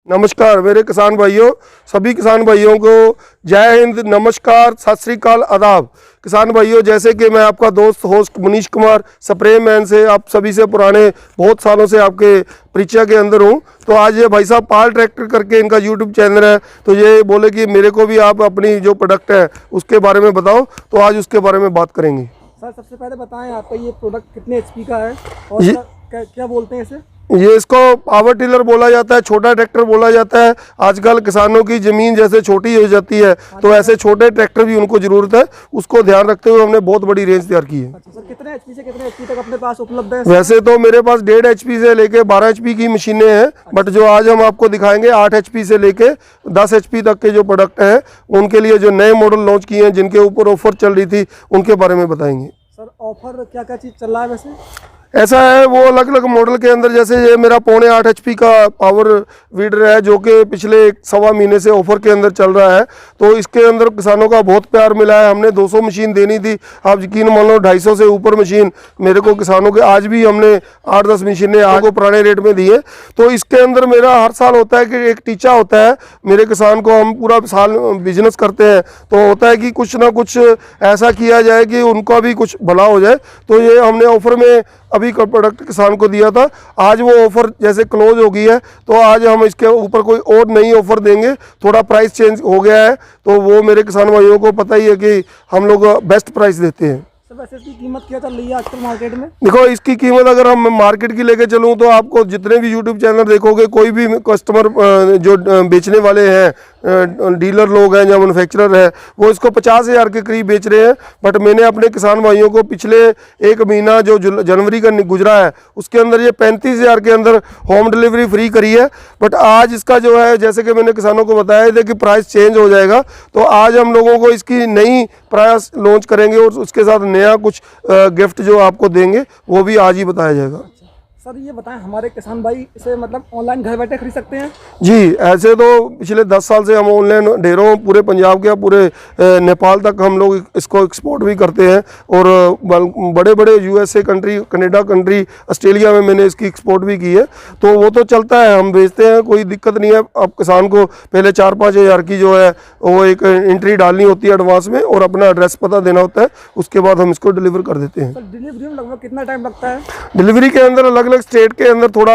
नमस्कार मेरे किसान भाइयों, सभी किसान भाइयों को जय हिंद, नमस्कार, सत श्री अकाल, आदाब। किसान भाइयों, जैसे कि मैं आपका दोस्त host Manish Kumar spray man से आप सभी से पुराने बहुत सालों से आपके परिचय के अंदर हूं। तो आज ये भाई साहब पाल ट्रैक्टर करके इनका यूट्यूब चैनल है, तो ये बोले कि मेरे को भी आप अपनी जो प्रोडक्ट है उसके बारे में बताओ, तो आज उसके बारे में बात करेंगे। सर सबसे पहले बताएं आपका ये प्रोडक्ट कितने एचपी का है और क्या बोलते हैं इसे? ये इसको पावर टिलर बोला जाता है, छोटा ट्रैक्टर बोला जाता है। आजकल किसानों की ज़मीन जैसे छोटी हो जाती है तो ऐसे छोटे ट्रैक्टर भी उनको ज़रूरत है, उसको ध्यान रखते हुए हमने बहुत बड़ी रेंज तैयार की है। अच्छा सर, कितने एचपी से कितने एचपी तक अपने पास उपलब्ध है? वैसे तो मेरे पास 1.5 HP से लेके 12 HP की मशीनें हैं, बट जो आज हम आपको दिखाएंगे 8 HP से लेके 10 HP तक के जो प्रोडक्ट हैं, उनके लिए जो नए मॉडल लॉन्च किए हैं, जिनके ऊपर ऑफर चल रही थी, उनके बारे में बताएंगे। सर ऑफर क्या क्या चीज़ चल रहा है वैसे? ऐसा है, वो अलग अलग मॉडल के अंदर, जैसे ये मेरा 8.25 HP का पावर वीडर है, जो कि पिछले 1.25 महीने से ऑफर के अंदर चल रहा है। तो इसके अंदर किसानों का बहुत प्यार मिला है। हमने 200 मशीन देनी थी, आप यकीन मान लो 250 से ऊपर मशीन मेरे को किसानों के आज भी हमने 8-10 मशीनें आपको पुराने रेट में दी है। तो इसके अंदर मेरा हर साल होता है कि एक टीचा होता है मेरे किसान को, हम पूरा साल बिजनेस करते हैं तो होता है कि कुछ ना कुछ ऐसा किया जाए कि उनका भी कुछ भला हो जाए। तो ये हमने ऑफर में अभी का प्रोडक्ट किसान को दिया था। आज वो ऑफ़र जैसे क्लोज हो गई है, तो आज हम इसके ऊपर कोई और नई ऑफ़र देंगे। थोड़ा प्राइस चेंज हो गया है, तो वो मेरे किसान भाइयों को पता ही है कि हम लोग बेस्ट प्राइस देते हैं। सर वैसे इसकी कीमत क्या चल रही है आजकल मार्केट में? देखो, इसकी कीमत अगर हम मार्केट की लेके चलूँ तो आपको जितने भी यूट्यूब चैनल देखोगे, कोई भी कस्टमर जो बेचने वाले हैं, डीलर लोग हैं या मैन्युफैक्चरर है, वो इसको 50,000 के करीब बेच रहे हैं। बट मैंने अपने किसान भाइयों को पिछले एक महीना जो जनवरी का गुजरा है, उसके अंदर ये 35,000 के अंदर होम डिलीवरी फ्री करी है। बट आज इसका जो है, जैसे कि मैंने किसानों को बताया था कि प्राइस चेंज हो जाएगा, तो आज हम लोगों को इसकी नई प्राइस लॉन्च करेंगे और उसके साथ नया कुछ गिफ्ट जो आपको देंगे वो भी आज ही बताया जाएगा। सर ये बताएं, हमारे किसान भाई इसे मतलब ऑनलाइन घर बैठे खरीद सकते हैं? जी, ऐसे तो पिछले 10 साल से हम ऑनलाइन ढेरों पूरे पंजाब के पूरे नेपाल तक हम लोग इसको एक्सपोर्ट भी करते हैं। और बड़े बड़े USA country, Canada country, Australia में मैंने इसकी एक्सपोर्ट भी की है। तो वो तो चलता है, हम बेचते हैं, कोई दिक्कत नहीं है। अब किसान को पहले 4-5 हज़ार की जो है वो एक एंट्री डालनी होती है एडवांस में, और अपना एड्रेस पता देना होता है, उसके बाद हम इसको डिलीवर कर देते हैं। सर डिलीवरी में लगभग कितना टाइम लगता है? डिलीवरी के अंदर अलग अलग स्टेट के अंदर थोड़ा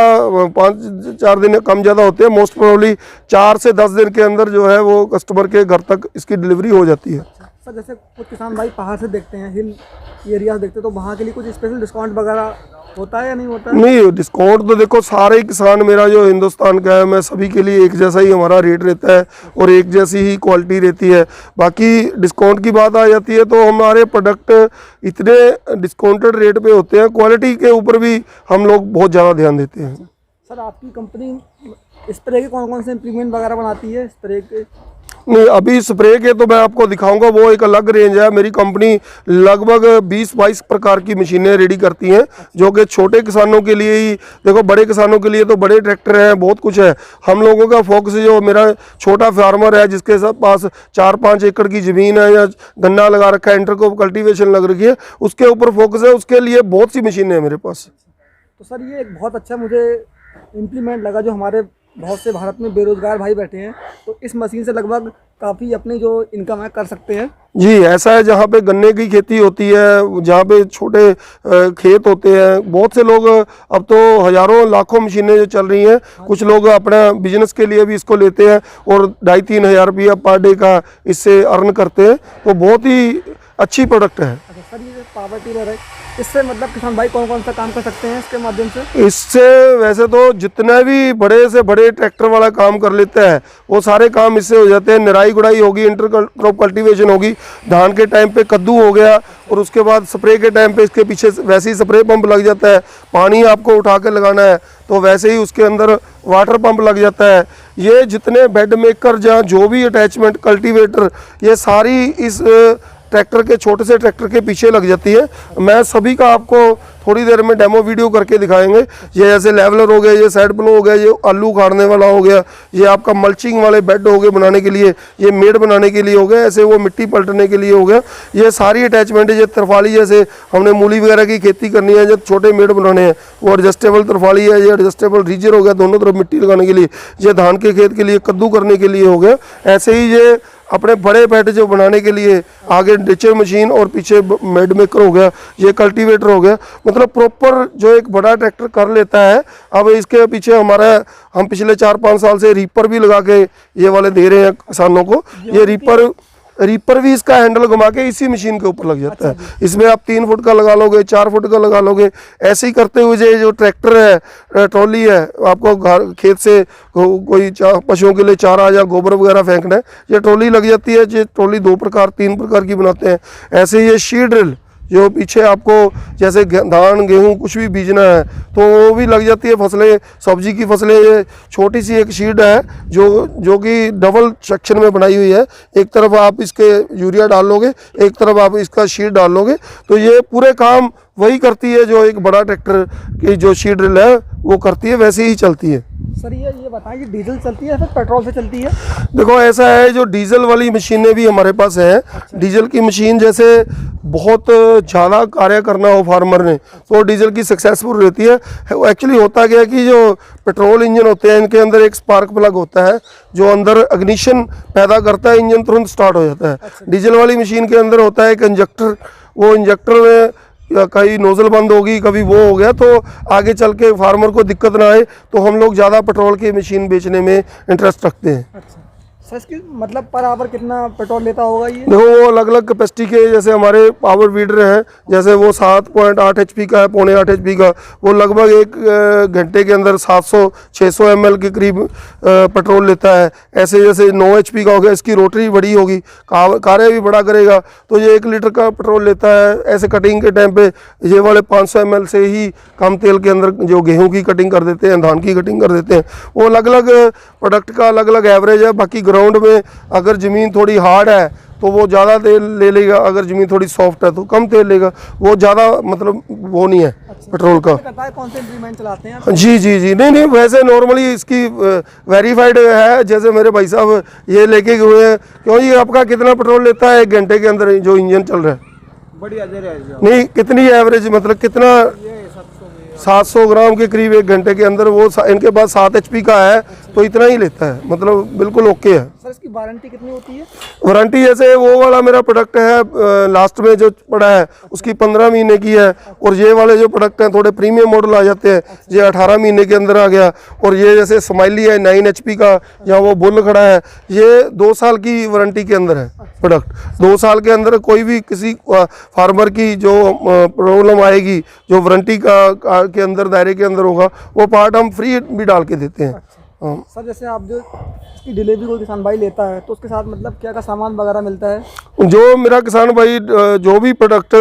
5-4 दिन कम ज़्यादा होते हैं। मोस्ट प्रोबेबली 4 से 10 दिन के अंदर जो है वो कस्टमर के घर तक इसकी डिलीवरी हो जाती है। सर जैसे कुछ किसान भाई पहाड़ से देखते हैं, हिल एरिया देखते हैं, तो वहाँ के लिए कुछ स्पेशल डिस्काउंट वगैरह होता है या नहीं होता है? नहीं, डिस्काउंट तो देखो, सारे किसान मेरा जो हिंदुस्तान का है, मैं सभी के लिए एक जैसा ही हमारा रेट रहता है और एक जैसी ही क्वालिटी रहती है। बाकी डिस्काउंट की बात आ जाती है तो हमारे प्रोडक्ट इतने डिस्काउंटेड रेट पे होते हैं, क्वालिटी के ऊपर भी हम लोग बहुत ज़्यादा ध्यान देते हैं। सर आपकी कंपनी स्प्रे के कौन कौन से इम्प्लीमेंट वगैरह बनाती है स्प्रे के? नहीं, अभी स्प्रे के तो मैं आपको दिखाऊंगा, वो एक अलग रेंज है। मेरी कंपनी लगभग 20-22 प्रकार की मशीनें रेडी करती हैं, जो कि छोटे किसानों के लिए ही, देखो बड़े किसानों के लिए तो बड़े ट्रैक्टर हैं, बहुत कुछ है। हम लोगों का फोकस, जो मेरा छोटा फार्मर है जिसके पास 4-5 एकड़ की ज़मीन है या गन्ना लगा रखा है, इंटरक्रॉप कल्टीवेशन लग रखी है, उसके ऊपर फोकस है। उसके लिए बहुत सी मशीनें हैं मेरे पास। तो सर ये एक बहुत अच्छा मुझे इम्प्लीमेंट लगा, जो हमारे बहुत से भारत में बेरोजगार भाई बैठे हैं, तो इस मशीन से लगभग काफ़ी अपनी जो इनकम है कर सकते हैं। जी, ऐसा है, जहाँ पे गन्ने की खेती होती है, जहाँ पे छोटे खेत होते हैं, बहुत से लोग, अब तो हज़ारों लाखों मशीनें जो चल रही हैं, कुछ लोग अपना बिजनेस के लिए भी इसको लेते हैं और 2,500-3 हज़ार रुपया पर डे का इससे अर्न करते हैं। तो बहुत ही अच्छी प्रोडक्ट है। अच्छा सर, ये पावर टिलर है, इससे मतलब किसान भाई कौन कौन सा काम कर सकते हैं इसके माध्यम से? इससे वैसे तो जितने भी बड़े से बड़े ट्रैक्टर वाला काम कर लेते हैं, वो सारे काम इससे हो जाते हैं। निराई गुड़ाई होगी, इंटरक्रॉप कल्टीवेशन होगी, धान के टाइम पे कद्दू हो गया, और उसके बाद स्प्रे के टाइम पे इसके पीछे वैसे ही स्प्रे पंप लग जाता है। पानी आपको उठा के लगाना है तो वैसे ही उसके अंदर वाटर पंप लग जाता है। ये जितने बेड मेकर, जहाँ जो भी अटैचमेंट, कल्टीवेटर, ये सारी इस ट्रैक्टर के छोटे से ट्रैक्टर के पीछे लग जाती है। मैं सभी का आपको थोड़ी देर में डेमो वीडियो करके दिखाएंगे। ये जैसे लेवलर हो गया, ये साइड प्लो हो गया, ये आलू उखाड़ने वाला हो गया, ये आपका मल्चिंग वाले बेड हो गए बनाने के लिए, ये मेड बनाने के लिए हो गया, ऐसे वो मिट्टी पलटने के लिए हो गया। ये सारी अटैचमेंट है। ये तरफाली जैसे हमने मूली वगैरह की खेती करनी है, जब छोटे मेड बनाने हैं वो एडजस्टेबल तरफाली है। ये एडजस्टेबल रीजर हो गया दोनों तरफ मिट्टी लगाने के लिए। ये धान के खेत के लिए, कद्दू करने के लिए हो गया। ऐसे ही ये अपने बड़े बेड जो बनाने के लिए आगे डिचर मशीन और पीछे मेड मेकर हो गया, ये कल्टीवेटर हो गया। मतलब प्रॉपर जो एक बड़ा ट्रैक्टर कर लेता है। अब इसके पीछे हमारा हम पिछले 4-5 साल से रीपर भी लगा के ये वाले दे रहे हैं किसानों को। ये रीपर भी इसका हैंडल घुमा के इसी मशीन के ऊपर लग जाता है। इसमें आप 3 फुट का लगा लोगे, 4 फुट का लगा लोगे। ऐसे ही करते हुए जो ट्रैक्टर है, ट्रॉली है, आपको घर खेत से कोई पशुओं के लिए चारा या गोबर वगैरह फेंकना है, ये ट्रॉली लग जाती है। ये ट्रॉली 2 प्रकार 3 प्रकार की बनाते हैं। ऐसे ही ये शीड ड्रिल जो पीछे आपको जैसे धान गेहूं कुछ भी बीजना है तो वो भी लग जाती है। फसलें, सब्जी की फसलें, ये छोटी सी एक शीड है जो कि डबल सेक्शन में बनाई हुई है। एक तरफ आप इसके यूरिया डाल लोगे, एक तरफ आप इसका शीड डाल लोगे, तो ये पूरे काम वही करती है जो एक बड़ा ट्रैक्टर की जो शीड ड्रिल है वो करती है, वैसे ही चलती है। सर ये बताएं कि डीजल चलती है या फिर पेट्रोल से चलती है? देखो ऐसा है, जो डीजल वाली मशीनें भी हमारे पास हैं। डीजल की मशीन जैसे बहुत ज़्यादा कार्य करना हो फार्मर ने तो डीजल की सक्सेसफुल रहती है। एक्चुअली होता क्या है कि जो पेट्रोल इंजन होते हैं इनके अंदर एक स्पार्क प्लग होता है जो अंदर अग्निशन पैदा करता है, इंजन तुरंत स्टार्ट हो जाता है। डीजल वाली मशीन के अंदर होता है एक इंजेक्टर, वो इंजेक्टर में या कहीं नोजल बंद होगी, कभी वो हो गया, तो आगे चल के फार्मर को दिक्कत ना आए, तो हम लोग ज़्यादा पेट्रोल की मशीन बेचने में इंटरेस्ट रखते हैं। अच्छा सर, इसकी मतलब पर आवर कितना पेट्रोल लेता होगा ये? देखो वो अलग अलग कैपेसिटी के, जैसे हमारे पावर वीडर हैं, जैसे वो 7.8 HP का है, 0.8 HP का, वो लगभग 1 घंटे के अंदर 700-600 ml के करीब पेट्रोल लेता है। ऐसे जैसे 9 HP का हो गया, इसकी रोटरी बड़ी होगी, कार्य भी बड़ा करेगा, तो ये 1 लीटर का पेट्रोल लेता है। ऐसे कटिंग के टाइम पे ये वाले 500 ml से ही कम तेल के अंदर जो गेहूँ की कटिंग कर देते हैं, धान की कटिंग कर देते हैं। वो अलग अलग प्रोडक्ट का अलग अलग एवरेज है। बाकी ग्राउंड में अगर ज़मीन थोड़ी हार्ड है तो वो ज़्यादा तेल ले लेगा, अगर ज़मीन थोड़ी सॉफ्ट है तो कम तेल लेगा। वो ज़्यादा मतलब वो नहीं है पेट्रोल का। कौन से इंप्लीमेंट चलाते हैं आप? जी नहीं, वैसे नॉर्मली इसकी वेरीफाइड है। जैसे मेरे भाई साहब ये लेके गए हैं, क्यों जी आपका कितना पेट्रोल लेता है 1 घंटे के अंदर जो इंजन चल रहा है? बढ़िया नहीं, कितनी एवरेज, मतलब कितना? 700 ग्राम के करीब 1 घंटे के अंदर। वो इनके पास 7 HP का है तो इतना ही लेता है, मतलब बिल्कुल ओके है। सर इसकी वारंटी कितनी होती है? वारंटी जैसे वो वाला मेरा प्रोडक्ट है लास्ट में जो पड़ा है उसकी 15 महीने की है, और ये वाले जो प्रोडक्ट हैं थोड़े प्रीमियम मॉडल आ जाते हैं, ये 18 महीने के अंदर आ गया। और ये जैसे स्माइली है 9 HP का, या वो बुल खड़ा है, ये 2 साल की वारंटी के अंदर है प्रोडक्ट। 2 साल के अंदर कोई भी किसी फार्मर की जो प्रॉब्लम आएगी, जो वारंटी के अंदर दायरे के अंदर होगा, वो पार्ट हम फ्री भी डाल के देते हैं। सर जैसे आप जो इसकी डिलीवरी कोई किसान भाई लेता है तो उसके साथ मतलब क्या सामान वगैरह मिलता है? जो मेरा किसान भाई जो भी प्रोडक्ट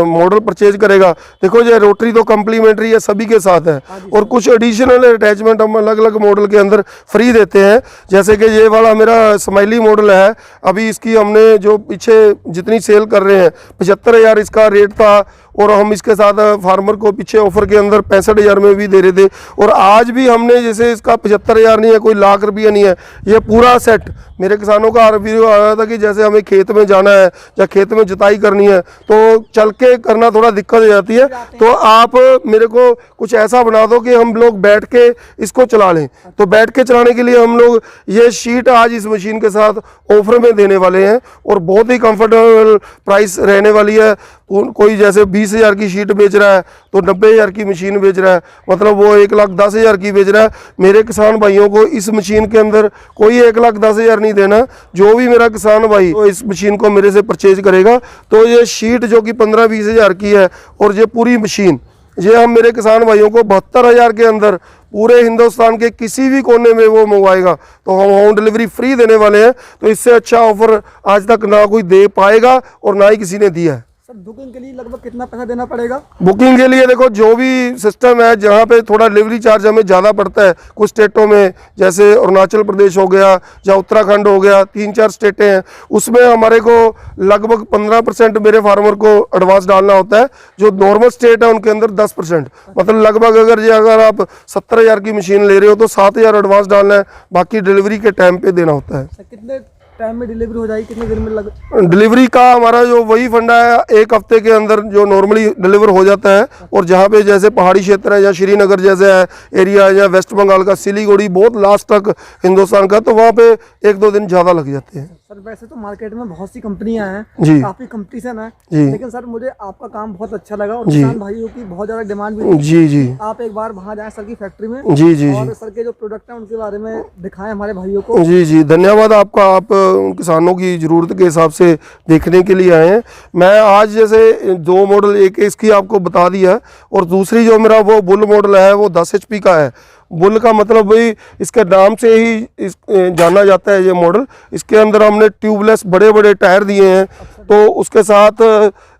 मॉडल परचेज करेगा, देखो ये रोटरी तो कम्प्लीमेंट्री है, सभी के साथ है, और कुछ एडिशनल अटैचमेंट हम अलग अलग मॉडल के अंदर फ्री देते हैं। जैसे कि ये वाला मेरा स्माइली मॉडल है, अभी इसकी हमने जो पीछे जितनी सेल कर रहे हैं 75,000 इसका रेट था, और हम इसके साथ फार्मर को पीछे ऑफर के अंदर 65,000 में भी दे रहे थे। और आज भी हमने जैसे इसका 75,000 नहीं है, कोई लाख रुपया नहीं है, ये पूरा सेट मेरे किसानों का वीडियो आ रहा था कि जैसे हमें खेत में जाना है या खेत में जुताई करनी है तो चल के करना थोड़ा दिक्कत हो जाती है, तो आप मेरे को कुछ ऐसा बना दो कि हम लोग बैठ के इसको चला लें। तो बैठ के चलाने के लिए हम लोग ये शीट आज इस मशीन के साथ ऑफर में देने वाले हैं, और बहुत ही कंफर्टेबल प्राइस रहने वाली है। कोई जैसे 20,000 की शीट बेच रहा है तो 90,000 की मशीन बेच रहा है, मतलब वो 1,10,000 की बेच रहा है। मेरे किसान भाइयों को इस मशीन के अंदर कोई 1,10,000 नहीं देना। जो भी मेरा किसान भाई तो इस मशीन को मेरे से परचेज करेगा तो ये शीट जो कि 15-20,000 की है, और ये पूरी मशीन ये हम मेरे किसान भाइयों को 72,000 के अंदर पूरे हिंदुस्तान के किसी भी कोने में वो मंगवाएगा तो हम होम डिलीवरी फ्री देने वाले हैं। तो इससे अच्छा ऑफर आज तक ना कोई दे पाएगा और ना ही किसी ने दिया है। सर बुकिंग के लिए लगभग कितना पैसा देना पड़ेगा? बुकिंग के लिए देखो जो भी सिस्टम है, जहाँ पे थोड़ा डिलीवरी चार्ज हमें ज़्यादा पड़ता है कुछ स्टेटों में, जैसे अरुणाचल प्रदेश हो गया या उत्तराखंड हो गया, 3-4 स्टेटें हैं, उसमें हमारे को लगभग 15% मेरे फार्मर को एडवांस डालना होता है। जो नॉर्मल स्टेट है उनके अंदर 10%, मतलब लगभग अगर आप 70,000 की मशीन ले रहे हो तो 7,000 एडवांस डालना है, बाकी डिलीवरी के टाइम पे देना होता है। सर कितने टाइम में डिलीवरी हो जाएगी, कितने दिन में लग? डिलीवरी का हमारा जो वही फंडा है, 1 हफ्ते के अंदर जो नॉर्मली डिलीवर हो जाता है। और जहाँ पे जैसे पहाड़ी क्षेत्र है या श्रीनगर जैसे है एरिया है या वेस्ट बंगाल का सिलीगुड़ी बहुत लास्ट तक हिंदुस्तान का, तो वहाँ पे 1-2 दिन ज़्यादा लग जाते हैं। सर वैसे तो मार्केट में बहुत सी कंपनियां हैं, जी। काफी कंपटीशन है, जी। लेकिन सर मुझे आपका काम बहुत अच्छा लगा और जी। किसान भाइयों की बहुत ज्यादा डिमांड भी थी। जी जी आप एक बार वहाँ जाएं सर की फैक्ट्री में, जी जी और जी सर के जो प्रोडक्ट हैं उनके बारे में दिखाएं हमारे भाइयों को। जी जी धन्यवाद आपका, आप किसानों की ज़रूरत के हिसाब से देखने के लिए आए हैं। मैं आज जैसे 2 मॉडल, एक इसकी आपको बता दिया, और दूसरी जो मेरा वो बुल मॉडल है वो 10 HP का है। बुल का मतलब वही इसके नाम से ही जाना जाता है ये मॉडल। इसके अंदर हमने ट्यूबलेस बड़े बड़े टायर दिए हैं, तो उसके साथ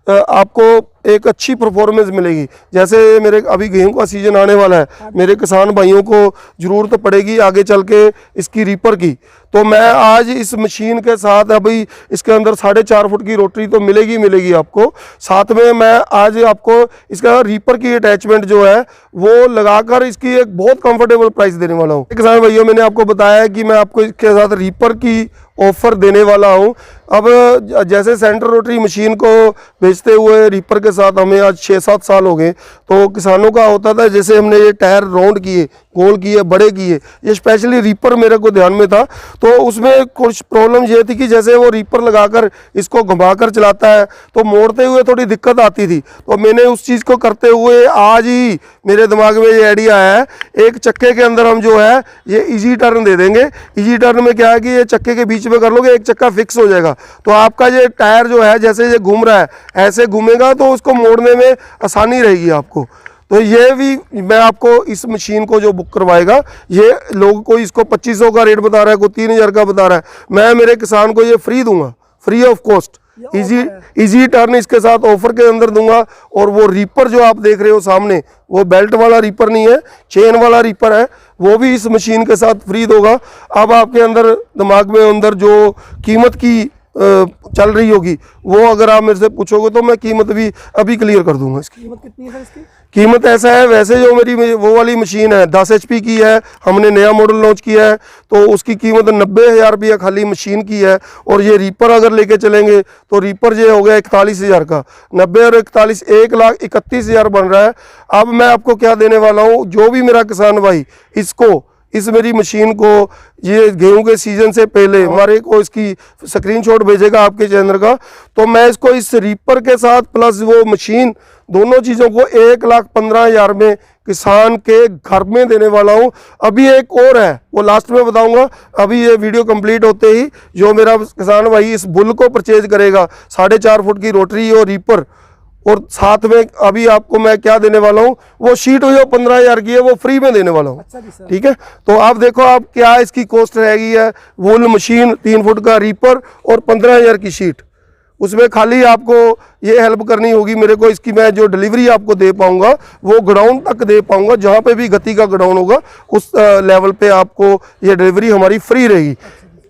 आपको एक अच्छी परफॉर्मेंस मिलेगी। जैसे मेरे अभी गेहूं का सीजन आने वाला है, मेरे किसान भाइयों को ज़रूरत पड़ेगी आगे चल के इसकी रीपर की, तो मैं आज इस मशीन के साथ अभी इसके अंदर 4.5 फुट की रोटरी तो मिलेगी आपको, साथ में मैं आज आपको इसका रीपर की अटैचमेंट जो है वो लगाकर इसकी एक बहुत कंफर्टेबल प्राइस देने वाला हूँ। किसान भाइयों, मैंने आपको बताया है कि मैं आपको इसके साथ रीपर की ऑफर देने वाला हूं। अब जैसे सेंटर रोटरी मशीन को बेचते हुए रीपर के साथ हमें आज 6-7 साल हो गए, तो किसानों का होता था जैसे हमने ये टायर राउंड किए, गोल किए, बड़े किए, ये स्पेशली रीपर मेरे को ध्यान में था, तो उसमें कुछ प्रॉब्लम ये थी कि जैसे वो रीपर लगाकर इसको घुमाकर चलाता है तो मोड़ते हुए थोड़ी दिक्कत आती थी। तो मैंने उस चीज़ को करते हुए आज ही मेरे दिमाग में ये आइडिया है, एक चक्के के अंदर हम जो है ये इजी टर्न दे देंगे। इजी टर्न में क्या है कि ये चक्के के बीच में कर लोगे, एक चक्का फिक्स हो जाएगा, तो आपका ये टायर जो है जैसे ये घूम रहा है ऐसे घूमेगा, तो उसको मोड़ने में आसानी रहेगी आपको। तो ये भी मैं आपको इस मशीन को जो बुक करवाएगा, ये लोगों को इसको 2500 का रेट बता रहा है, कोई 3000 का बता रहा है, मैं मेरे किसान को ये फ्री दूंगा, free of cost. Easy turn इसके साथ ऑफर के अंदर दूंगा। और वो रीपर जो आप देख रहे हो सामने, वो बेल्ट वाला रीपर नहीं है, चेन वाला रीपर है, वो भी इस मशीन के साथ फ्री दोगा। अब आपके अंदर दिमाग में अंदर जो कीमत की चल रही होगी, वो अगर आप मेरे से पूछोगे तो मैं कीमत भी अभी क्लियर कर दूंगा। इसकी कीमत कितनी है सर इसकी? कीमत ऐसा है, वैसे जो मेरी वो वाली मशीन है 10 HP की है, हमने नया मॉडल लॉन्च किया है, तो उसकी कीमत 90,000 रुपया खाली मशीन की है। और ये रीपर अगर लेके चलेंगे तो रीपर ये हो गया 41,000 का, 90 और 41 1,31,000 बन रहा है। अब मैं आपको क्या देने वाला हूँ, जो भी मेरा किसान भाई इसको, इस मेरी मशीन को ये गेहूं के सीजन से पहले हमारे को इसकी स्क्रीनशॉट भेजेगा आपके चैनल का, तो मैं इसको इस रीपर के साथ प्लस वो मशीन, दोनों चीज़ों को 1,15,000 में किसान के घर में देने वाला हूं। अभी एक और है, वो लास्ट में बताऊंगा। अभी ये वीडियो कंप्लीट होते ही जो मेरा किसान भाई इस बुल को परचेज करेगा, 4.5 फुट की रोटरी और रीपर, और साथ में अभी आपको मैं क्या देने वाला हूँ, वो शीट जो 15,000 की है वो फ्री में देने वाला हूँ। अच्छा जी सर। ठीक है, तो आप देखो आप क्या इसकी कॉस्ट रहेगी है, वुल मशीन, 3 फुट का रीपर और 15,000 की शीट। उसमें खाली आपको ये हेल्प करनी होगी मेरे को, इसकी मैं जो डिलीवरी आपको दे पाऊंगा वो गोडाउन तक दे पाऊंगा, जहाँ पे भी गति का गोडाउन होगा उस लेवल पे आपको ये डिलीवरी हमारी फ्री रहेगी।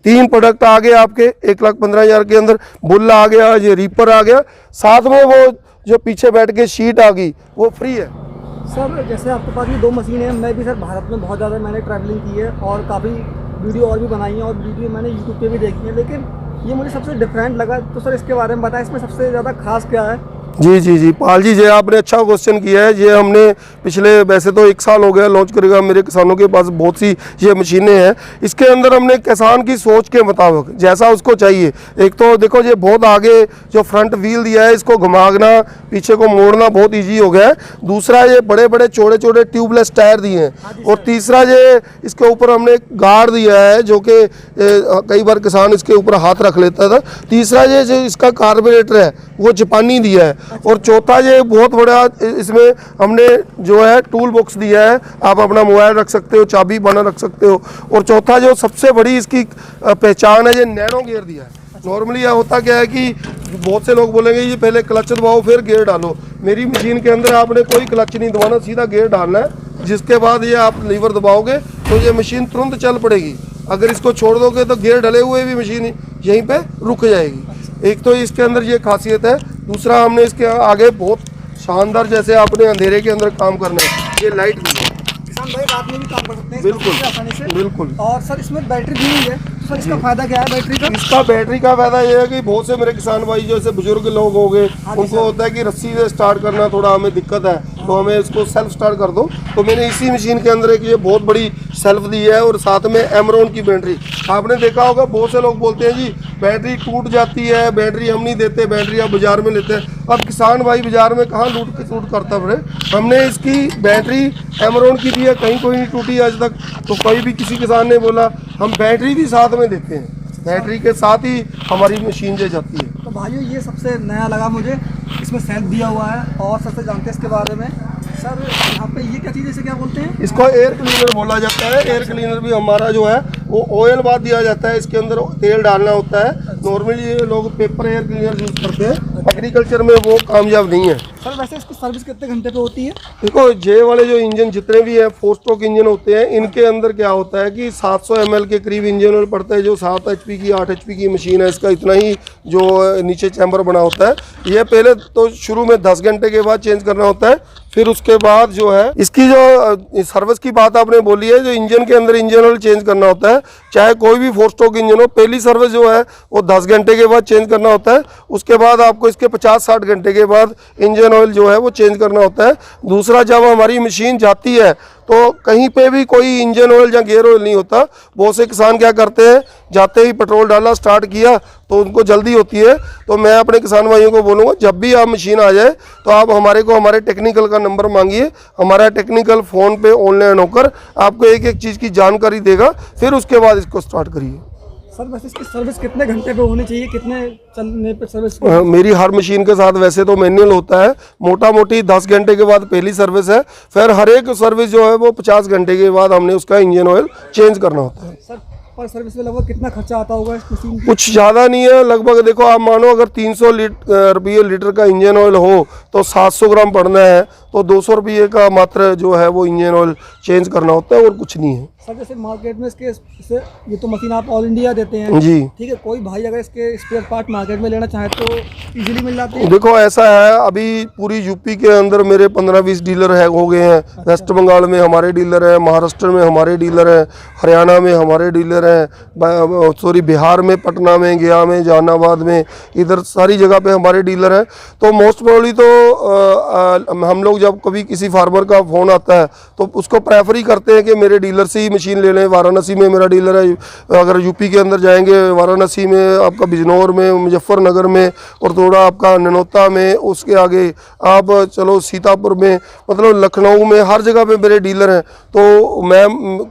3 प्रोडक्ट आ गए आपके 1,15,000 के अंदर, बुल आ गया, ये रीपर आ गया, साथ में वो जो पीछे बैठ के शीट आ गई वो फ्री है। सर जैसे आपके पास ये 2 मशीनें हैं, मैं भी सर भारत में बहुत ज़्यादा मैंने ट्रैवलिंग की है और काफ़ी वीडियो और भी बनाई हैं और वीडियो मैंने यूट्यूब पे भी देखी है, लेकिन ये मुझे सबसे डिफरेंट लगा। तो सर इसके बारे में बताएं, इसमें सबसे ज़्यादा खास क्या है? जी जी जी पाल जी, ये आपने अच्छा क्वेश्चन किया है। ये हमने पिछले, वैसे तो 1 साल हो गया लॉन्च करेगा, मेरे किसानों के पास बहुत सी ये मशीनें हैं। इसके अंदर हमने किसान की सोच के मुताबिक जैसा उसको चाहिए, एक तो देखो ये बहुत आगे जो फ्रंट व्हील दिया है, इसको घुमाना, पीछे को मोड़ना बहुत ईजी हो गया है। दूसरा ये बड़े बड़े चौड़े चौड़े ट्यूबलेस टायर दिए हैं, और तीसरा ये इसके ऊपर हमने गार्ड दिया है जो कि कई बार किसान इसके ऊपर हाथ रख लेता था। तीसरा ये जो इसका कार्बोरेटर है वो जापानी दिया है, और चौथा ये बहुत बड़ा इसमें हमने जो है टूल बॉक्स दिया है, आप अपना मोबाइल रख सकते हो, चाबी बना रख सकते हो। और चौथा जो सबसे बड़ी इसकी पहचान है, ये नैनो गियर दिया है। नॉर्मली यह होता क्या है कि बहुत से लोग बोलेंगे ये पहले क्लच दबाओ फिर गियर डालो। मेरी मशीन के अंदर आपने कोई क्लच नहीं दबाना, सीधा गियर डालना है, जिसके बाद ये आप लीवर दबाओगे तो ये मशीन तुरंत चल पड़ेगी। अगर इसको छोड़ दोगे तो गियर डले हुए भी मशीन यहीं पे रुक जाएगी। एक तो इसके अंदर ये खासियत है। दूसरा, हमने इसके आगे बहुत शानदार, जैसे आपने अंधेरे के अंदर काम करना है, ये लाइट भी है, किसान भाई रात में भी काम कर सकते हैं बिल्कुल, इसमें आसानी से। बिल्कुल। और सर इसमें बैटरी दी हुई है, तो सर इसका फायदा क्या है बैटरी का? इसका बैटरी का फायदा ये है कि बहुत से मेरे किसान भाई जैसे बुजुर्ग लोग हो गए, उनको होता है कि रस्सी से स्टार्ट करना थोड़ा हमें दिक्कत है, तो हमें इसको सेल्फ स्टार्ट कर दो। तो मैंने इसी मशीन के अंदर एक ये बहुत बड़ी सेल्फ दी है और साथ में एमरॉन की बैटरी। आपने देखा होगा बहुत से लोग बोलते हैं जी बैटरी टूट जाती है, बैटरी हम नहीं देते, बैटरी आप बाजार में लेते हैं। अब किसान भाई बाजार में कहाँ लूट करता पड़े, हमने इसकी बैटरी एमरॉन की दी है, कहीं कोई नहीं टूटी आज तक। तो कोई भी किसी किसान ने बोला, हम बैटरी भी साथ में देते हैं, बैटरी के साथ ही हमारी मशीन जो जाती है। तो भाइयों ये सबसे नया लगा मुझे, इसमें सेल्फ दिया हुआ है और सबसे जानते हैं इसके बारे में। सर यहाँ पे ये क्या चीज़ है, इसे क्या बोलते हैं? इसको एयर क्लीनर बोला जाता है। एयर क्लीनर भी हमारा जो है वो ऑयल बाद दिया जाता है, इसके अंदर तेल डालना होता है। नॉर्मली ये लोग पेपर एयर क्लीनर यूज़ करते हैं, एग्रीकल्चर में वो कामयाब नहीं है। सर वैसे इसकी सर्विस कितने घंटे पे होती है? देखो जे वाले जो इंजन जितने भी है 4 स्ट्रोक इंजन होते हैं, इनके अंदर क्या होता है कि 700 ml के करीब इंजन ऑयल पड़ता है। जो 7 HP की 8 HP की मशीन है, इसका इतना ही जो नीचे चैम्बर बना होता है। ये पहले तो शुरू में 10 घंटे के बाद चेंज करना होता है, फिर उसके बाद जो है इसकी जो सर्विस की बात आपने बोली है, जो इंजन के अंदर इंजन ऑयल चेंज करना होता है, चाहे कोई भी 4 स्ट्रोक इंजन हो, पहली सर्विस जो है वो 10 घंटे के बाद चेंज करना होता है। उसके बाद आपको इसके 50-60 घंटे के बाद इंजन ऑयल जो है वो चेंज करना होता है। दूसरा, जब हमारी मशीन जाती है तो कहीं पे भी कोई इंजन ऑयल या गियर ऑयल नहीं होता। बहुत से किसान क्या करते हैं, जाते ही पेट्रोल डाला, स्टार्ट किया, तो उनको जल्दी होती है। तो मैं अपने किसान भाइयों को बोलूँगा, जब भी आप मशीन आ जाए तो आप हमारे टेक्निकल का नंबर मांगिए। हमारा टेक्निकल फ़ोन पे ऑनलाइन होकर आपको एक एक चीज़ की जानकारी देगा, फिर उसके बाद इसको स्टार्ट करिए। सर वैसे इसकी सर्विस कितने घंटे पे होनी चाहिए, कितने चलने पे सर्विस? मेरी हर मशीन के साथ वैसे तो मैनुअल होता है, मोटा मोटी 10 घंटे के बाद पहली सर्विस है, फिर हर एक सर्विस जो है वो 50 घंटे के बाद हमने उसका इंजन ऑयल चेंज करना होता है। सर पर सर्विस में लगभग कितना खर्चा आता होगा इस मशीन की? कुछ ज़्यादा नहीं है, लगभग देखो आप मानो अगर 300 रुपये लीटर का इंजन ऑयल हो तो 700 ग्राम पड़ना है, तो 200 रुपये का मात्र जो है वो इंजन ऑयल चेंज करना होता है और कुछ नहीं है। सर जैसे मार्केट में इसके ये तो मशीन आप ऑल इंडिया देते हैं जी, ठीक है, कोई भाई अगर इसके स्पेयर पार्ट मार्केट में लेना चाहे तो इजीली मिल जाते हैं? देखो ऐसा है, अभी पूरी यूपी के अंदर मेरे 15-20 डीलर है हो गए हैं। वेस्ट बंगाल में हमारे डीलर हैं, महाराष्ट्र में हमारे डीलर हैं, हरियाणा में हमारे डीलर हैं, बिहार में, पटना में, गया में, जहानाबाद में, इधर सारी जगह पे हमारे डीलर हैं। तो मोस्ट प्रोबेबली तो हम लोग जब कभी किसी फार्मर का फ़ोन आता है तो उसको प्रेफर ही करते हैं कि मेरे डीलर से ही मशीन ले लें। वाराणसी में मेरा डीलर है, अगर यूपी के अंदर जाएंगे वाराणसी में, आपका बिजनौर में, मुजफ्फरनगर में, और थोड़ा आपका ननौता में, उसके आगे आप चलो सीतापुर में, मतलब लखनऊ में, हर जगह पे मेरे डीलर हैं। तो मैं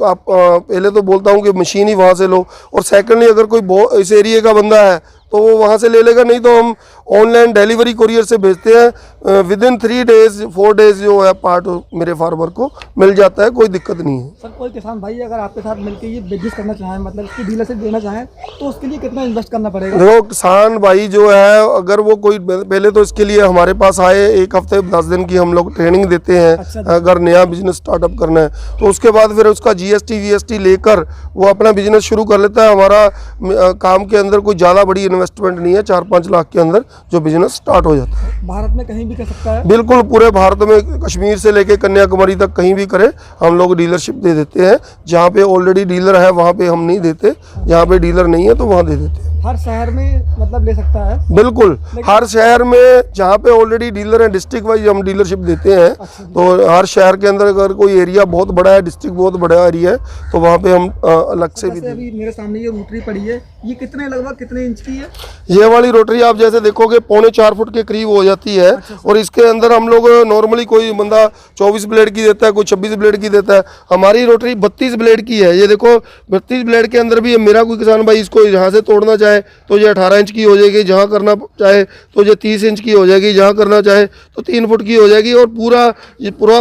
आप पहले तो बोलता हूँ कि मशीन ही वहाँ से लो, और सेकेंडली अगर कोई इस एरिया का बंदा है तो वो वहाँ से ले लेगा, नहीं तो हम ऑनलाइन डिलीवरी कुरियर से भेजते हैं। विदिन 3 डेज 4 डेज जो है पार्ट मेरे फार्मर को मिल जाता है, कोई दिक्कत नहीं है। सर कोई किसान भाई अगर आपके साथ मिलकर ये बिजनेस करना चाहें, मतलब इसकी डीलरशिप देना चाहें, तो उसके लिए कितना इन्वेस्ट करना पड़ेगा? देखो किसान भाई जो है, अगर वो कोई पहले तो इसके लिए हमारे पास आए, 1 हफ्ते 10 दिन की हम लोग ट्रेनिंग देते हैं। अच्छा। अगर नया बिजनेस स्टार्टअप करना है तो उसके बाद फिर उसका GST VST लेकर वो अपना बिजनेस शुरू कर लेता है। हमारा काम के अंदर कोई ज़्यादा बड़ी इन्वेस्टमेंट नहीं है, 4-5 लाख के अंदर जो बिजनेस स्टार्ट हो जाता है। भारत में कहीं भी कर सकता है? बिल्कुल, पूरे भारत में, कश्मीर से लेके कन्याकुमारी तक कहीं भी करे, हम लोग डीलरशिप दे देते हैं। जहाँ पे ऑलरेडी डीलर है वहाँ पे हम नहीं देते, जहाँ पे डीलर नहीं है तो वहाँ दे देते हैं। हर शहर में मतलब ले सकता है? बिल्कुल, हर शहर में जहाँ पे ऑलरेडी डीलर है, डिस्ट्रिक्ट वाइज हम डीलरशिप देते हैं। अच्छा। तो हर शहर के अंदर अगर कोई एरिया बहुत बड़ा है, डिस्ट्रिक्ट बहुत बड़ा एरिया है, तो वहाँ पे हम अलग से भी जैसे अभी मेरे सामने ये रोटरी पड़ी है, ये लगभग कितने इंच की है? ये वाली रोटरी आप जैसे देखोगे 3.25 फुट के करीब हो जाती है। और इसके अंदर हम लोग नॉर्मली कोई बंदा 24 ब्लेड की देता है, कोई 26 ब्लेड की देता है। हमारी रोटरी 32 ब्लेड की है। ये देखो 32 ब्लेड के अंदर भी मेरा कोई किसान भाई इसको यहाँ से तोड़ना चाहे तो ये 18 इंच की हो जाएगी, जहाँ करना चाहे तो ये 30 इंच की हो जाएगी, जहाँ करना चाहे तो 3 फुट की हो जाएगी। और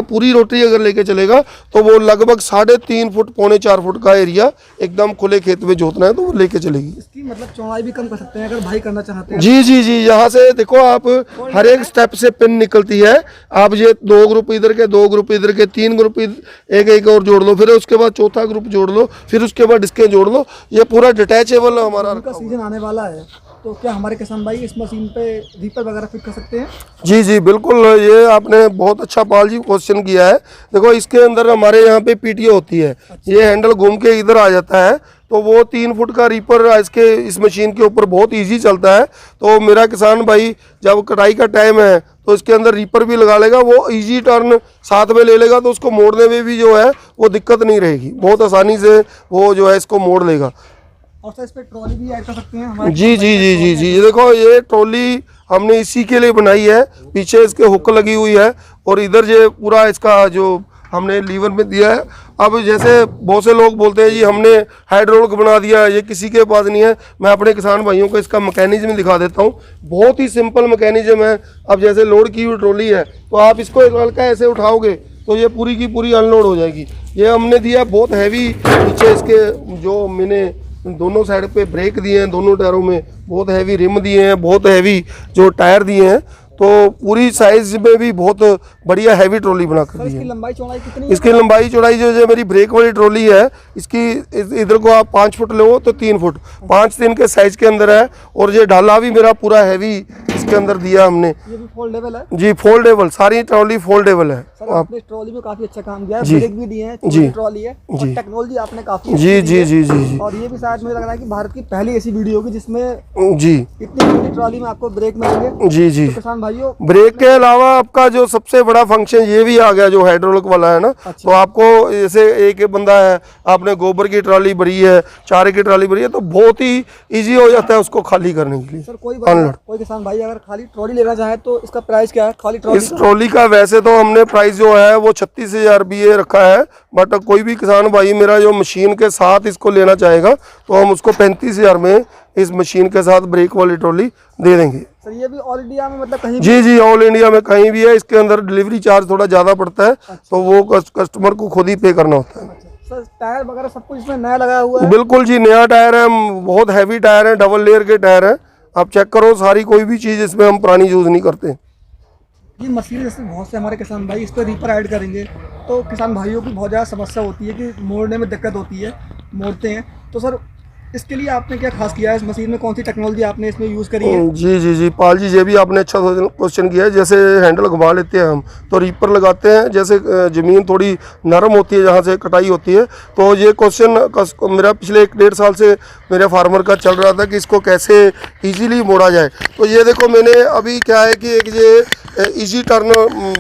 पूरी रोटरी अगर लेके चलेगा तो वो लगभग 3.5 फुट 3.25 फुट का एरिया एकदम खुले खेत में जोतना है तो वो लेके चलेगी। इसकी इसकी मतलब चौड़ाई भी कम कर सकते हैं अगर भाई करना चाहते हैं। जी जी जी, यहाँ से देखो आप हर एक स्टेप से पिन निकलती है। आप ये 2 ग्रुप इधर के, 2 ग्रुप इधर के, 3 ग्रुप एक एक और जोड़ लो, फिर उसके बाद चौथा ग्रुप जोड़ लो, फिर उसके बाद इसके जोड़ लो। ये पूरा डिटैचेबल हमारा का सीजन आने वाला है, तो क्या हमारे किसान भाई इस मशीन पे रीपर वगैरह फिट कर सकते हैं? जी जी बिल्कुल, ये आपने बहुत अच्छा पाल जी क्वेश्चन किया है। देखो इसके अंदर हमारे यहाँ पे पीटीओ होती है, ये हैंडल घूम के इधर आ जाता है, तो वो 3 फुट का रीपर इसके इस मशीन के ऊपर बहुत इजी चलता है। तो मेरा किसान भाई जब कटाई का टाइम है तो इसके अंदर रीपर भी लगा लेगा, वो इजी टर्न साथ में ले लेगा, तो उसको मोड़ने में भी जो है वो दिक्कत नहीं रहेगी, बहुत आसानी से वो जो है इसको मोड़ लेगा। और सर इस पे ट्रॉली भी ऐड कर सकते हैं हमारे? जी जी जी जी जी, ये देखो ये ट्रॉली हमने इसी के लिए बनाई है, पीछे इसके हुक लगी हुई है और इधर ये पूरा इसका जो हमने लीवर में दिया है। अब जैसे बहुत से लोग बोलते हैं जी हमने हाइड्रोलिक बना दिया, ये किसी के पास नहीं है। मैं अपने किसान भाइयों को इसका मैकेनिज्म दिखा देता हूँ, बहुत ही सिंपल मैकेनिज्म है। अब जैसे लोड की हुई ट्रॉली है तो आप इसको एक हल्का ऐसे उठाओगे तो ये पूरी की पूरी अनलोड हो जाएगी। ये हमने दिया बहुत हैवी, नीचे इसके जो मैंने दोनों साइड पे ब्रेक दिए हैं, दोनों टायरों में बहुत हैवी रिम दिए हैं, बहुत हैवी जो टायर दिए हैं, तो पूरी साइज में भी बहुत बढ़िया हैवी ट्रॉली बना कर दी इसकी है। लंबाई चौड़ाई कितनी है? इसकी लंबाई चौड़ाई जो मेरी ब्रेक वाली ट्रॉली है, इसकी इधर को आप 5 फुट लो तो 3 फुट 5-3 के साइज के अंदर है। और ये ढाला भी मेरा पूरा हैवी इसके अंदर दिया हमने। ये भी फोल्डेबल है? जी फोल्डेबल, सारी ट्रॉली फोल्डेबल है। सर आपने ट्रॉली में काफी अच्छा काम किया है, जी। ब्रेक भी दिए हैं, जी। छोटी ट्रॉली है और जी। टेक्नोलॉजी आपने काफी जी अच्छी दी जी है। जी जी जी और ये भी शायद मुझे लग रहा है कि भारत की पहली ऐसी वीडियो होगी जिसमें जी इतनी छोटी ट्रॉली में आपको ब्रेक मिलेंगे। जी जी। तो किसान भाइयों, ब्रेक के अलावा आपका जो सबसे बड़ा फंक्शन ये भी आ गया जो हाइड्रोलिक वाला है ना। अच्छा। तो आपको जैसे एक बंदा है, आपने गोबर की ट्राली भरी है, चारे की ट्राली भरी है, तो बहुत ही इजी हो जाता है उसको खाली करने के लिए। सर कोई किसान भाई अगर खाली ट्रॉली लेना चाहे तो इसका प्राइस क्या है खाली ट्रॉली? इस ट्रॉली का वैसे तो हमने प्राइस जो है वो 36,000 रुपये रखा है, बट कोई भी किसान भाई मेरा जो मशीन के साथ इसको लेना चाहेगा तो हम उसको 35,000 में इस मशीन के साथ ब्रेक वाली ट्रॉली दे देंगे। सर ये भी ऑल इंडिया में मतलब कहीं जी जी, ऑल इंडिया में कहीं भी है। इसके अंदर डिलीवरी चार्ज थोड़ा ज़्यादा पड़ता है। अच्छा। तो वो कस्टमर को खुद ही पे करना होता है। सर टायर वगैरह सब कुछ इसमें नया लगा हुआ है? बिल्कुल जी, नया टायर है, बहुत हैवी टायर है, डबल लेयर के टायर है। आप चेक करो, सारी कोई भी चीज़ इसमें हम पुरानी यूज़ नहीं करते। ये मशीन जैसे बहुत से हमारे किसान भाई इस पर रीपर ऐड करेंगे तो किसान भाइयों की बहुत ज़्यादा समस्या होती है कि मोड़ने में दिक्कत होती है, मोड़ते हैं। तो सर इसके लिए आपने क्या खास किया है? इस मशीन में कौन सी टेक्नोलॉजी आपने इसमें यूज़ करी है? जी जी जी पाल जी, ये भी आपने अच्छा क्वेश्चन किया है। जैसे हैंडल घुमा लेते हैं हम तो रीपर लगाते हैं, जैसे ज़मीन थोड़ी नरम होती है जहाँ से कटाई होती है, तो ये क्वेश्चन मेरा पिछले 1-1.5 साल से मेरे फार्मर का चल रहा था कि इसको कैसे इजीली मोड़ा जाए। तो ये देखो मैंने अभी क्या है कि एक ये इजी टर्न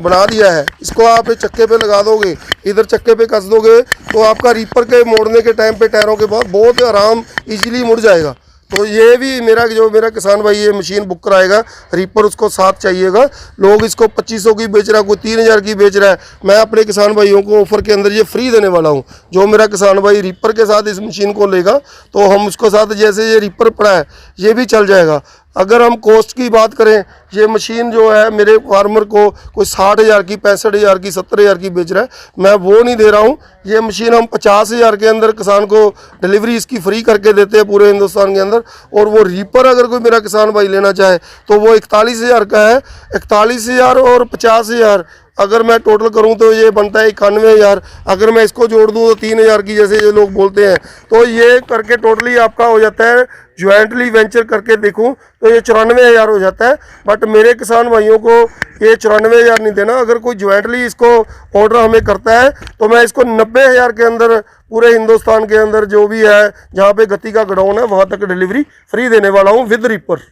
बना दिया है, इसको आप चक्के पे लगा दोगे, इधर चक्के पे कस दोगे तो आपका रीपर के मोड़ने के टाइम पे टायरों के बाद बहुत आराम इजीली मुड़ जाएगा। तो ये भी मेरा किसान भाई ये मशीन बुक कराएगा, रीपर उसको साथ चाहिएगा। लोग इसको 2500 की बेच रहा है, कोई 3000 की बेच रहा है। मैं अपने किसान भाइयों को ऑफर के अंदर ये फ्री देने वाला हूँ। जो मेरा किसान भाई रीपर के साथ इस मशीन को लेगा तो हम उसको साथ, जैसे ये रीपर पड़ा है ये भी चल जाएगा। अगर हम कॉस्ट की बात करें, ये मशीन जो है मेरे फार्मर को कोई 60,000 की, 65,000 की, 70,000 की बेच रहा है, मैं वो नहीं दे रहा हूँ। ये मशीन हम 50,000 के अंदर किसान को डिलीवरी इसकी फ्री करके देते हैं पूरे हिंदुस्तान के अंदर। और वो रीपर अगर कोई मेरा किसान भाई लेना चाहे तो वो 41,000 का है। 41,000 और 50,000 अगर मैं टोटल करूं तो ये बनता है 91,000। अगर मैं इसको जोड़ दूं तो 3,000 की, जैसे ये लोग बोलते हैं, तो ये करके टोटली आपका हो जाता है। ज्वाइंटली वेंचर करके देखूं तो ये 94,000 हो जाता है। बट मेरे किसान भाइयों को ये 94,000 नहीं देना। अगर कोई ज्वाइंटली इसको ऑर्डर हमें करता है तो मैं इसको 90,000 के अंदर पूरे हिंदुस्तान के अंदर जो भी है जहाँ पे गति का गडाउन है वहाँ तक डिलीवरी फ्री देने वाला हूँ विद रीपर।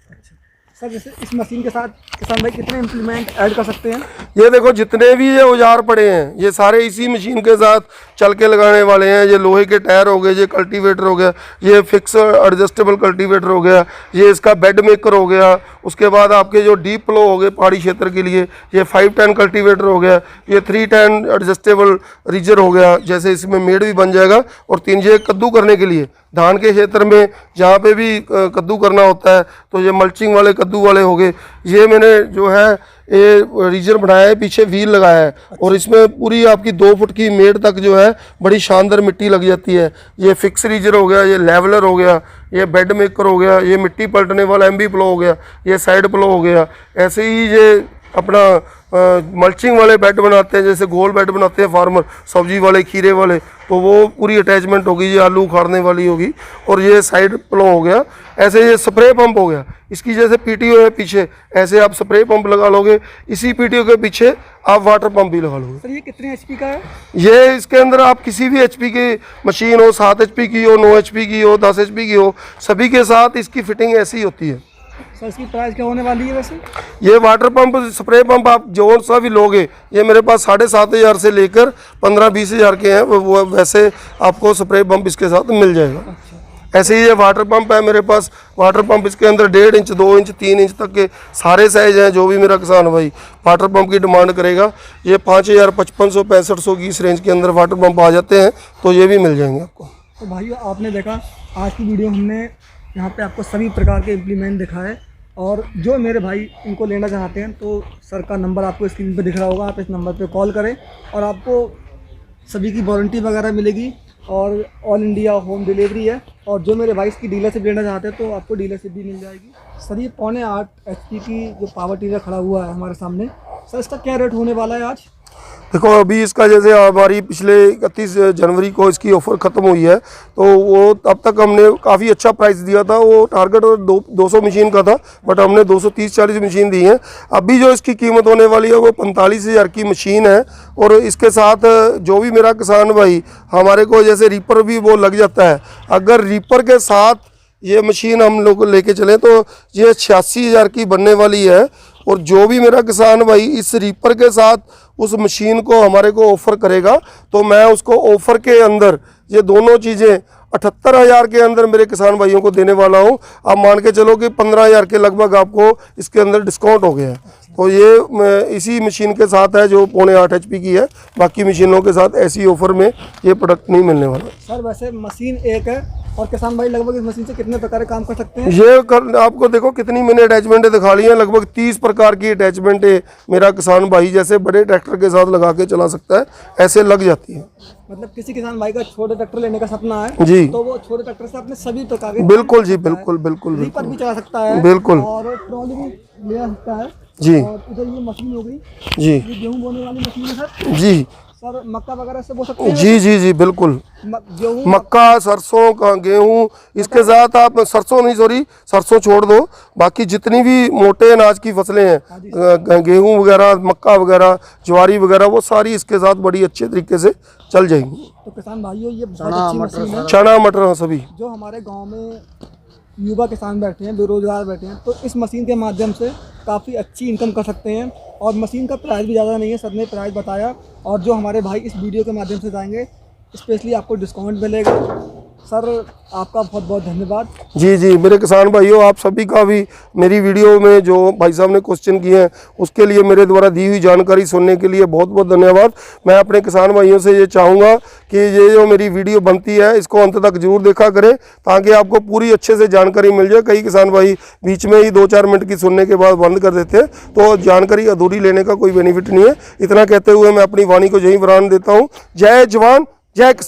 सर जैसे इस मशीन के साथ किसान भाई कितने इम्प्लीमेंट ऐड कर सकते हैं? ये देखो जितने भी ये औजार पड़े हैं ये सारे इसी मशीन के साथ चल के लगाने वाले हैं। ये लोहे के टायर हो गए, ये कल्टीवेटर हो गया, ये फिक्स एडजस्टेबल कल्टीवेटर हो गया, ये इसका बेड मेकर हो गया, उसके बाद आपके जो डीप फ्लो हो गए पहाड़ी क्षेत्र के लिए, ये 510 कल्टीवेटर हो गया, ये 310 एडजस्टेबल रीजर हो गया, जैसे इसमें मेड भी बन जाएगा। और 3 ये कद्दू करने के लिए धान के क्षेत्र में जहाँ पे भी कद्दू करना होता है तो ये मल्चिंग वाले कद्दू वाले हो गए। ये मैंने जो है ये रीजर बनाया है, पीछे व्हील लगाया है और इसमें पूरी आपकी 2 फुट की मेड तक जो है बड़ी शानदार मिट्टी लग जाती है। ये फिक्स रीजर हो गया, ये लेवलर हो गया, ये बेड मेकर हो गया, ये मिट्टी पलटने वाला एमबी प्लो हो गया, ये साइड प्लो हो गया। ऐसे ही ये अपना मल्चिंग वाले बेड बनाते हैं, जैसे गोल बेड बनाते हैं फार्मर, सब्जी वाले, खीरे वाले, तो वो पूरी अटैचमेंट होगी, ये आलू उखाड़ने वाली होगी। और ये साइड प्लो हो गया। ऐसे ये स्प्रे पंप हो गया, इसकी जैसे पीटीओ है पीछे, ऐसे आप स्प्रे पंप लगा लोगे, इसी पीटीओ के पीछे आप वाटर पंप भी लगा लोगे। सर ये कितने एचपी का है? ये इसके अंदर आप किसी भी एचपी की मशीन हो, 7 एचपी की हो, 9 एचपी की हो, 10 एचपी की हो, सभी के साथ इसकी फिटिंग ऐसी होती है। सर इसकी प्राइस क्या होने वाली है वैसे? ये वाटर पंप, स्प्रे पंप आप जो सा भी लोगे, ये मेरे पास 7,500 से लेकर 15-20 हज़ार के हैं, वो वैसे आपको स्प्रे पंप इसके साथ मिल जाएगा। ऐसे ही ये वाटर पंप है मेरे पास। वाटर पंप इसके अंदर 1.5 इंच, 2 इंच, 3 इंच तक के सारे साइज हैं। जो भी मेरा किसान भाई वाटर पंप की डिमांड करेगा, ये 5,000, 5,500, 6,500 की इस रेंज के अंदर वाटर पंप आ जाते हैं, तो ये भी मिल जाएंगे आपको। तो भाई आपने देखा आज की वीडियो हमने यहाँ पे आपको सभी प्रकार के इम्प्लीमेंट दिखाए, और जो मेरे भाई इनको लेना चाहते हैं तो सर का नंबर आपको स्क्रीन पे दिख रहा होगा, आप इस नंबर पे कॉल करें और आपको सभी की वारंटी वगैरह मिलेगी और ऑल इंडिया होम डिलीवरी है। और जो मेरे भाई इसकी डीलरशिप लेना चाहते हैं तो आपको डीलरशिप भी मिल जाएगी। सर ये 8.5 HP की जो पावर टीलर खड़ा हुआ है हमारे सामने, सर इसका क्या रेट होने वाला है आज? देखो अभी इसका जैसे हमारी पिछले 31 जनवरी को इसकी ऑफ़र ख़त्म हुई है, तो वो तब तक हमने काफ़ी अच्छा प्राइस दिया था। वो टारगेट 200 मशीन का था, बट हमने 230-40 मशीन दी हैं। अभी जो इसकी कीमत होने वाली है वो 45,000 की मशीन है। और इसके साथ जो भी मेरा किसान भाई, हमारे को जैसे रीपर भी वो लग जाता है, अगर रीपर के साथ ये मशीन हम लोग लेके चलें तो ये 86,000 की बनने वाली है। और जो भी मेरा किसान भाई इस रीपर के साथ उस मशीन को हमारे को ऑफ़र करेगा, तो मैं उसको ऑफ़र के अंदर ये दोनों चीज़ें 78,000 के अंदर मेरे किसान भाइयों को देने वाला हूँ। आप मान के चलो कि 15,000 के लगभग आपको इसके अंदर डिस्काउंट हो गया है। तो ये इसी मशीन के साथ है जो 8.5 HP की है। बाकी मशीनों के साथ ऐसी ऑफ़र में ये प्रोडक्ट नहीं मिलने वाला। सर वैसे मशीन एक है और किसान भाई लगभग इस मशीन से कितने प्रकार के काम कर सकते हैं? ये आपको देखो कितनी मैंने अटैचमेंटें दिखा ली हैं, लगभग 30 प्रकार की अटैचमेंटें मेरा किसान भाई जैसे बड़े ट्रैक्टर के साथ लगा के चला सकता है, ऐसे लग जाती है। मतलब किसी किसान भाई का छोटे ट्रैक्टर लेने का सपना है जी, तो वो छोटे ट्रैक्टर से अपने सभी प्रकार के बिल्कुल जी, बिल्कुल बिल्कुल रीपर बिल्कुल भी चला सकता है, बिल्कुल और ट्रॉली भी ले सकता है जी और इधर ये मशीन हो गई, जी ये गेहूं बोने वाली मशीन है सर। जी सर मक्का वगैरह से बो सकते हैं? जी जी जी बिल्कुल। गेहूं, मक्का, सरसों का, गेहूँ, इसके साथ आप सरसों छोड़ दो, बाकी जितनी भी मोटे अनाज की फसलें हैं, गेहूँ वगैरह, मक्का वगैरह, ज्वारी वगैरह, वो सारी इसके साथ बड़ी अच्छे तरीके से चल जाएंगी। तो किसान भाइयों ये बहुत अच्छी मशीन है। चना मटर सभी जो हमारे गांव में युवा किसान बैठे हैं, बेरोजगार बैठे हैं, तो इस मशीन के माध्यम से काफ़ी अच्छी इनकम कर सकते हैं। और मशीन का प्राइस भी ज़्यादा नहीं है, सर ने प्राइस बताया। और जो हमारे भाई इस वीडियो के माध्यम से जाएंगे स्पेशली आपको डिस्काउंट मिलेगा। सर आपका बहुत बहुत धन्यवाद। जी जी मेरे किसान भाइयों, आप सभी का भी मेरी वीडियो में जो भाई साहब ने क्वेश्चन किए हैं उसके लिए मेरे द्वारा दी हुई जानकारी सुनने के लिए बहुत बहुत धन्यवाद। मैं अपने किसान भाइयों से ये चाहूँगा कि ये जो मेरी वीडियो बनती है इसको अंत तक जरूर देखा करें, ताकि आपको पूरी अच्छे से जानकारी मिल जाए। कई किसान भाई बीच में ही 2-4 मिनट की सुनने के बाद बंद कर देते हैं, तो जानकारी अधूरी लेने का कोई बेनिफिट नहीं है। इतना कहते हुए मैं अपनी वाणी को यहीं विराम देता हूँ। जय जवान, जय किसान।